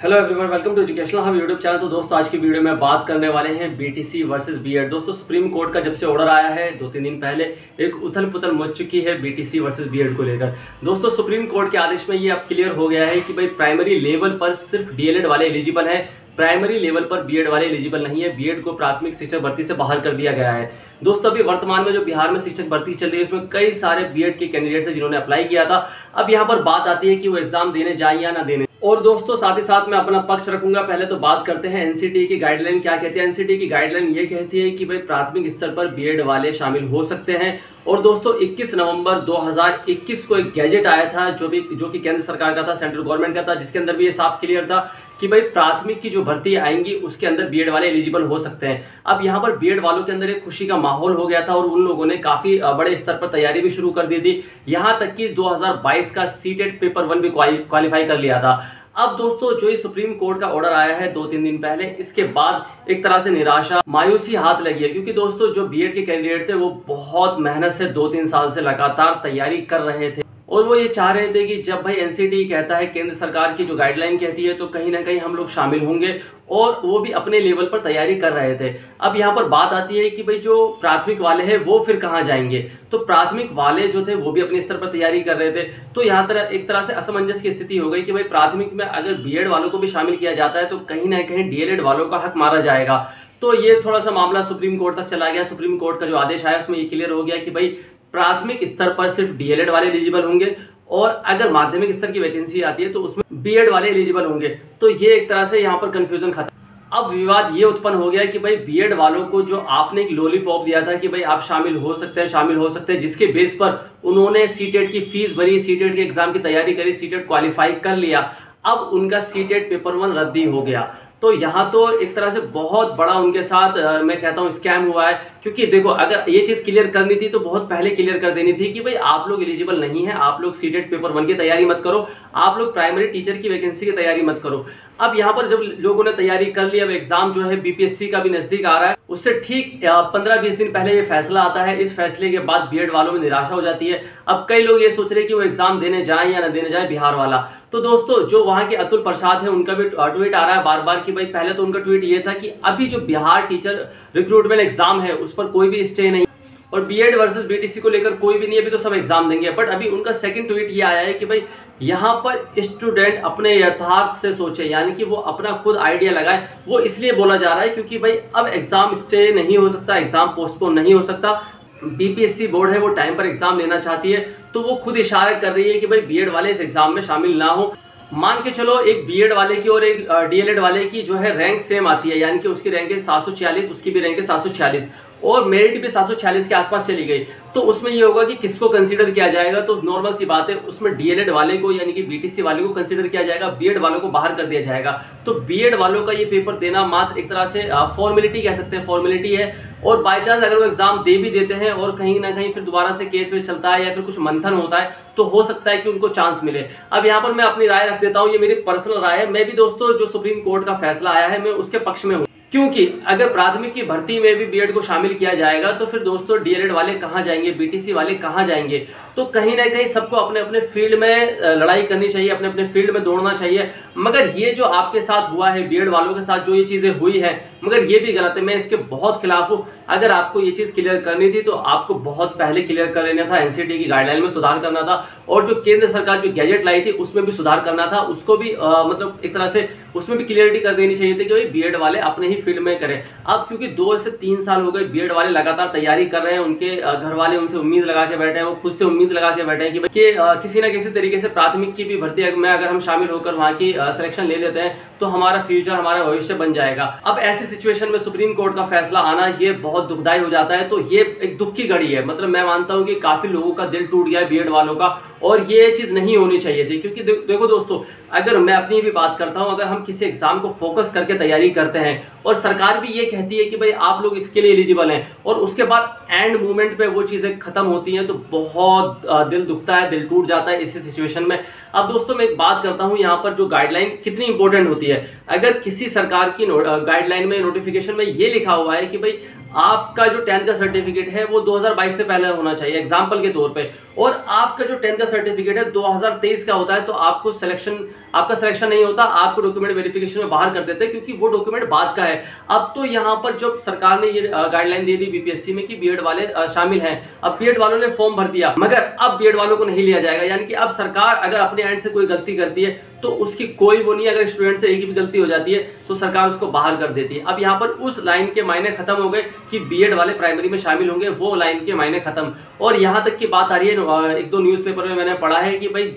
Hello everyone, welcome to educational हम YouTube channel. तो दोस्तों, आज की वीडियो में बात करने वाले हैं बीटीसी वर्सेस बीएड। दोस्तों, सुप्रीम कोर्ट का जब से ऑर्डर आया है 2-3 दिन पहले एक उथल पुथल मच चुकी है बीटीसी वर्सेस बीएड को लेकर। दोस्तों, सुप्रीम कोर्ट के आदेश में ये अब क्लियर हो गया है कि भाई प्राइमरी लेवल पर सिर्फ डीएलएड वाले एलिजिबल है, प्राइमरी लेवल पर बीएड वाले एलिजिबल नहीं है। बीएड को प्राथमिक शिक्षक भर्ती से बाहर कर दिया गया है। दोस्तों, अभी वर्तमान में जो बिहार में शिक्षक भर्ती चल रही है उसमें कई सारे बीएड के कैंडिडेट थे जिन्होंने अप्लाई किया था। अब यहाँ पर बात आती है कि वो एग्जाम देने जाए या ना देने। और दोस्तों, साथ ही साथ मैं अपना पक्ष रखूंगा। पहले तो बात करते हैं एनसीटी की गाइडलाइन क्या कहती है। एनसीटी की गाइडलाइन ये कहती है कि भाई प्राथमिक स्तर पर बीएड वाले शामिल हो सकते हैं। और दोस्तों, 21 नवंबर 2021 को एक गैजेट आया था जो कि केंद्र सरकार का था, सेंट्रल गवर्नमेंट का था, जिसके अंदर भी ये साफ क्लियर था कि भाई प्राथमिक की जो भर्ती आएंगी उसके अंदर बीएड वाले एलिजिबल हो सकते हैं। अब यहाँ पर बीएड वालों के अंदर एक खुशी का माहौल हो गया था और उन लोगों ने काफी बड़े स्तर पर तैयारी भी शुरू कर दी थी। यहाँ तक कि 2022 का सीटेट पेपर 1 भी क्वालिफाई कर लिया था। अब दोस्तों, जो ये सुप्रीम कोर्ट का ऑर्डर आया है 2-3 दिन पहले, इसके बाद एक तरह से निराशा मायूसी हाथ लगी है। क्योंकि दोस्तों, जो बीएड के कैंडिडेट थे वो बहुत मेहनत से 2-3 साल से लगातार तैयारी कर रहे थे और वो ये चाह रहे थे कि जब भाई एनसीटी कहता है, केंद्र सरकार की जो गाइडलाइन कहती है, तो कहीं ना कहीं हम लोग शामिल होंगे। और वो भी अपने लेवल पर तैयारी कर रहे थे। अब यहाँ पर बात आती है कि भाई जो प्राथमिक वाले हैं वो फिर कहाँ जाएंगे। तो प्राथमिक वाले जो थे वो भी अपने स्तर पर तैयारी कर रहे थे। तो यहाँ एक तरह से असमंजस की स्थिति हो गई कि भाई प्राथमिक में अगर बीएड वालों को भी शामिल किया जाता है तो कहीं ना कहीं डीएलएड वालों का हक मारा जाएगा। तो ये थोड़ा सा मामला सुप्रीम कोर्ट तक चला गया। सुप्रीम कोर्ट का जो आदेश आया उसमें ये क्लियर हो गया कि भाई प्राथमिक स्तर पर सिर्फ डीएलएड वाले एलिजिबल होंगे और अगर माध्यमिक स्तर की वैकेंसी आती है तो उसमें बीएड वाले एलिजिबल होंगे। तो ये एक तरह से यहाँ पर कंफ्यूजन खत्म। अब विवाद ये उत्पन्न हो गया कि भाई बीएड वालों को जो आपने एक लॉलीपॉप दिया था कि भाई आप शामिल हो सकते हैं, जिसके बेस पर उन्होंने सीटेट की फीस भरी, सीटेट के एग्जाम की तैयारी करी, सीटेट क्वालिफाई कर लिया, अब उनका सीटेट पेपर 1 रद्दी हो गया। तो यहाँ तो एक तरह से बहुत बड़ा उनके साथ मैं कहता हूँ स्कैम हुआ है। क्योंकि देखो, अगर ये चीज क्लियर करनी थी तो बहुत पहले क्लियर कर देनी थी कि भाई आप लोग एलिजिबल नहीं है, आप लोग सीटेट पेपर 1 की तैयारी मत करो, आप लोग प्राइमरी टीचर की वैकेंसी की तैयारी मत करो। अब यहाँ पर जब लोगों ने तैयारी कर ली, अब एग्जाम जो है बीपीएससी का भी नजदीक आ रहा है, उससे ठीक 15-20 दिन पहले ये फैसला आता है। इस फैसले के बाद बीएड वालों में निराशा हो जाती है। अब कई लोग ये सोच रहे हैं कि वो एग्जाम देने जाएं या ना देने जाएं, बिहार वाला। तो दोस्तों, जो वहां के अतुल प्रसाद है उनका भी ट्वीट आ रहा है बार बार कि भाई पहले तो उनका ट्वीट ये था कि अभी जो बिहार टीचर रिक्रूटमेंट एग्जाम है उस पर कोई भी स्टे नहीं और बीएड वर्सेस बीटीसी को लेकर कोई भी नहीं, अभी तो सब एग्जाम देंगे। बट अभी उनका सेकंड ट्वीट ये आया है कि भाई यहाँ पर स्टूडेंट अपने यथार्थ से सोचे, यानी कि वो अपना खुद आइडिया लगाए। वो इसलिए बोला जा रहा है क्योंकि भाई अब एग्जाम स्टे नहीं हो सकता, एग्जाम पोस्टपोन नहीं हो सकता। बीपीएससी बोर्ड है वो टाइम पर एग्जाम लेना चाहती है, तो वो खुद इशारा कर रही है कि भाई बीएड वाले इस एग्जाम में शामिल ना हो। मान के चलो एक बीएड वाले की और एक डीएलएड वाले की जो है रैंक सेम आती है, यानी कि उसकी रैंक है 746, उसकी भी रैंक है 746 और मेरिट भी 746 के आसपास चली गई। तो उसमें ये होगा कि किसको कंसीडर किया जाएगा। तो नॉर्मल सी बात है, उसमें डीएलएड वाले को यानी कि बीटीसी वाले को कंसीडर किया जाएगा, बीएड वालों को बाहर कर दिया जाएगा। तो बीएड वालों का ये पेपर देना मात्र एक तरह से फॉर्मेलिटी कह सकते हैं, फॉर्मेलिटी है। और बाय चांस अगर वो एग्जाम दे भी देते हैं और कहीं ना कहीं फिर दोबारा से केस वेस चलता है या फिर कुछ मंथन होता है तो हो सकता है कि उनको चांस मिले। अब यहाँ पर मैं अपनी राय रख देता हूँ, ये मेरी पर्सनल राय है। मैं भी दोस्तों, जो सुप्रीम कोर्ट का फैसला आया है मैं उसके पक्ष में हूँ। क्योंकि अगर प्राथमिक की भर्ती में भी बीएड को शामिल किया जाएगा तो फिर दोस्तों डीएलएड वाले कहाँ जाएंगे, बीटीसी वाले कहाँ जाएंगे। तो कहीं ना कहीं सबको अपने अपने फील्ड में लड़ाई करनी चाहिए, अपने अपने फील्ड में दौड़ना चाहिए। मगर ये जो आपके साथ हुआ है, बीएड वालों के साथ जो ये चीजें हुई है, मगर ये भी गलत है, मैं इसके बहुत खिलाफ हूँ। अगर आपको ये चीज क्लियर करनी थी तो आपको बहुत पहले क्लियर कर लेना था, एनसीटी की गाइडलाइन में सुधार करना था और जो केंद्र सरकार जो गैजेट लाई थी उसमें भी सुधार करना था। उसको भी मतलब एक तरह से उसमें भी क्लियरिटी कर देनी चाहिए थी कि भाई बीएड वाले अपने ही फील्ड में करें। अब क्योंकि 2 से 3 साल हो गए बीएड वाले लगातार तैयारी कर रहे हैं, उनके घर वाले उनसे उम्मीद लगा के बैठे हैं, वो खुद से उम्मीद लगा के बैठे हैं कि किसी ना किसी तरीके से प्राथमिक की भी भर्ती में अगर हम शामिल होकर वहां की सिलेक्शन ले लेते हैं तो हमारा फ्यूचर, हमारा भविष्य बन जाएगा। अब ऐसी सिचुएशन में सुप्रीम कोर्ट का फैसला आना ये बहुत दुखदायी हो जाता है। तो ये एक दुख की घड़ी है। मतलब मैं मानता हूं कि काफी लोगों का दिल टूट गया है बीएड वालों का और ये चीज नहीं होनी चाहिए थी। क्योंकि देखो दोस्तों, अगर मैं अपनी भी बात करता हूं, अगर हम किसी एग्जाम को फोकस करके तैयारी करते हैं और सरकार भी ये कहती है कि भाई आप लोग इसके लिए एलिजिबल हैं और उसके बाद एंड मोमेंट पे वो चीजें खत्म होती हैं तो बहुत दिल दुखता है, दिल टूट जाता है इस सिचुएशन में। अब दोस्तों, मैं एक बात करता हूं यहाँ पर जो गाइडलाइन कितनी इंपॉर्टेंट होती है। अगर किसी सरकार की गाइडलाइन में, नोटिफिकेशन में ये लिखा हुआ है कि भाई आपका जो 10th का सर्टिफिकेट है वो 2022 से पहले होना चाहिए एग्जाम्पल के तौर पे, और आपका जो 10th का सर्टिफिकेट है 2023 का होता है, तो आपका सिलेक्शन नहीं होता, आपको डॉक्यूमेंट वेरिफिकेशन में बाहर कर देते हैं क्योंकि वो डॉक्यूमेंट बाद का है। अब तो यहाँ पर जब सरकार ने ये गाइडलाइन दे दी बीपीएससी में कि बीएड वाले शामिल हैं, अब बीएड वालों ने फॉर्म भर दिया, मगर अब बीएड वालों को नहीं लिया जाएगा। यानी कि अब सरकार अगर अपने एंड से कोई गलती करती है तो उसकी कोई वो नहीं, अगर स्टूडेंट से एक ही भी गलती हो जाती है तो सरकार उसको बाहर कर देती है। अब यहाँ पर उस लाइन के मायने खत्म हो गए कि बीएड वाले प्राइमरी में शामिल होंगे, वो लाइन के मायने खत्म। और यहाँ तक की बात आ रही है, एक दो न्यूज़पेपर में मैंने पढ़ा है कि भाई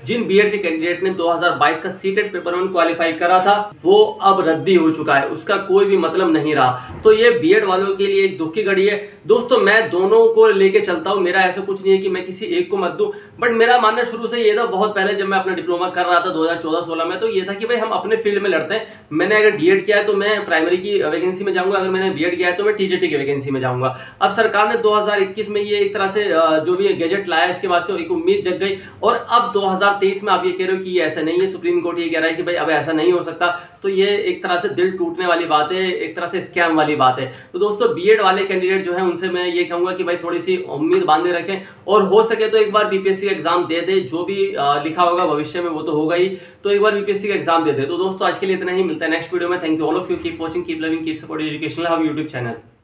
जिन बीएड के कैंडिडेट ने 2022 का सीटेट पेपर 1 क्वालिफाई करा था वो अब रद्दी हो चुका है, उसका कोई भी मतलब नहीं रहा। तो ये बीएड वालों के लिए एक दुख की घड़ी है। दोस्तों मैं दोनों को लेके चलता हूँ, मेरा ऐसा कुछ नहीं है कि मैं किसी एक को मत दूं, बट मेरा मानना शुरू से ये था, बहुत पहले जब मैं अपना डिप्लोमा कर रहा था 2014-16 में, तो ये था कि भाई हम अपने फील्ड में लड़ते हैं। मैंने अगर डीएड किया है तो मैं प्राइमरी की वैकेंसी में जाऊंगा, अगर मैंने बीएड किया है तो मैं टीजीटी की वैकेंसी में जाऊंगा। अब सरकार ने 2021 में ये एक तरह से जो भी गैजेट लाया इसके बाद से एक उम्मीद जग गई, और अब 2023 में आप ये कह रहे हो कि ये ऐसा नहीं है, सुप्रीम कोर्ट ये कह रहा है कि भाई अब ऐसा नहीं हो सकता, तो ये एक तरह से दिल टूटने वाली बात है, एक तरह से स्कैम वाली बात है। तो दोस्तों बीएड वाले कैंडिडेट जो है उनसे मैं ये कहूंगा कि भाई थोड़ी सी उम्मीद बांधे रखें, और हो सके तो एक बार बीपीएससी का एग्जाम दे दे, जो भी लिखा होगा भविष्य में वो तो होगा ही, तो एक बार बीपीएससी का एग्जाम दे दे। तो दोस्तों आज के लिए इतना ही, मिलता है नेक्स्ट वीडियो में। Thank you all of you, keep watching, keep loving, keep supporting educational hub YouTube channel.